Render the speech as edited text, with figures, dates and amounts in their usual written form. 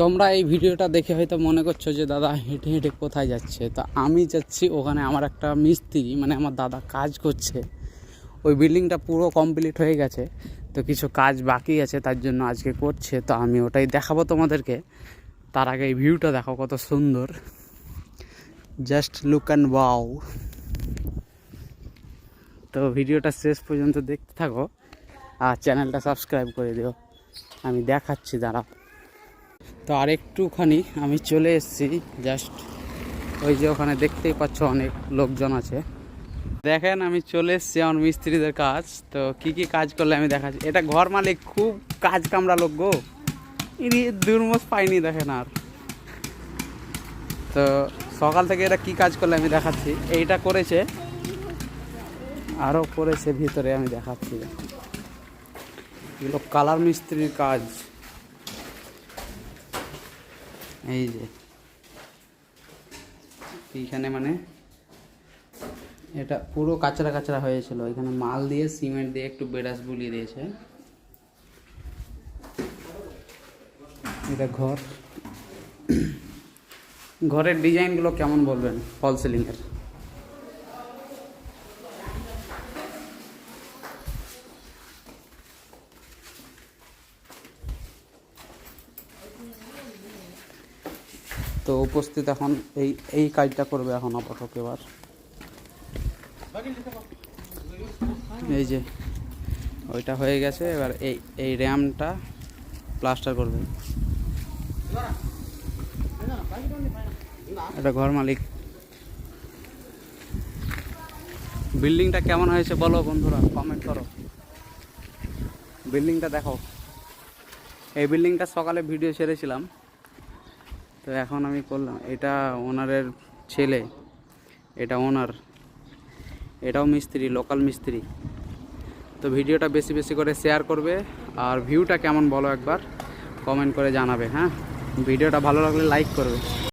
তোমরা এই ভিডিওটা দেখে হয়তো মনে করছো যে দাদা হেঁটে হেঁটে কোথায় যাচ্ছে, তো আমি যাচ্ছি ওখানে। আমার একটা মিস্ত্রি মানে আমার দাদা কাজ করছে, ওই বিল্ডিংটা পুরো কমপ্লিট হয়ে গেছে, তো কিছু কাজ বাকি আছে, তার জন্য আজকে করছে। তো আমি ওটাই দেখাবো তোমাদেরকে। তার আগে এই ভিউটা দেখো কত সুন্দর, জাস্ট লুক অ্যান্ড ওয়াও। তো ভিডিওটা শেষ পর্যন্ত দেখতে থাকো আর চ্যানেলটা সাবস্ক্রাইব করে দিও। আমি দেখাচ্ছি দাঁড়াও। তো আর একটুখানি আমি চলে এসেছি, জাস্ট ওই যে ওখানে দেখতেই পাচ্ছ অনেক লোকজন আছে। দেখেন আমি চলে এসেছি আমার মিস্ত্রিদের কাজ। তো কি কি কাজ করলে আমি দেখাচ্ছি। এটা ঘর মালিক খুব কাজ কামড়া লোক গো, ইনি দুর্মস পাইনি দেখেন। আর তো সকাল থেকে এটা কি কাজ করলে আমি দেখাচ্ছি। এইটা করেছে, আরও করেছে ভিতরে, আমি দেখাচ্ছি। এগুলো কালার মিস্ত্রির কাজ। এই যে এইখানে মানে এটা পুরো কাঁচরা কাঁচরা হয়েছিল, এখানে মাল দিয়ে সিমেন্ট দিয়ে একটু বেড়াস বুলিয়ে দিয়েছে। এটা ঘর, ঘরের ডিজাইনগুলো কেমন বলবেন ফল সিলিংয়ের। তো উপস্থিত এখন এই কাজটা করবে এখন আপাতত। এবার এই যে ওইটা হয়ে গেছে, এবার এই র্যামটা প্লাস্টার করবে। এটা ঘর মালিক। বিল্ডিংটা কেমন হয়েছে বলো বন্ধুরা, কমেন্ট করো। বিল্ডিংটা দেখো। এই বিল্ডিংটা সকালে ভিডিও ছেড়েছিলাম, তো এখন আমি করলাম। এটা ওনারের ছেলে, এটা ওনার, এটাও মিস্ত্রি, লোকাল মিস্ত্রি। তো ভিডিওটা বেশি বেশি করে শেয়ার করবে, আর ভিউটা কেমন বলো একবার কমেন্ট করে জানাবে। হ্যাঁ, ভিডিওটা ভালো লাগলে লাইক করবে।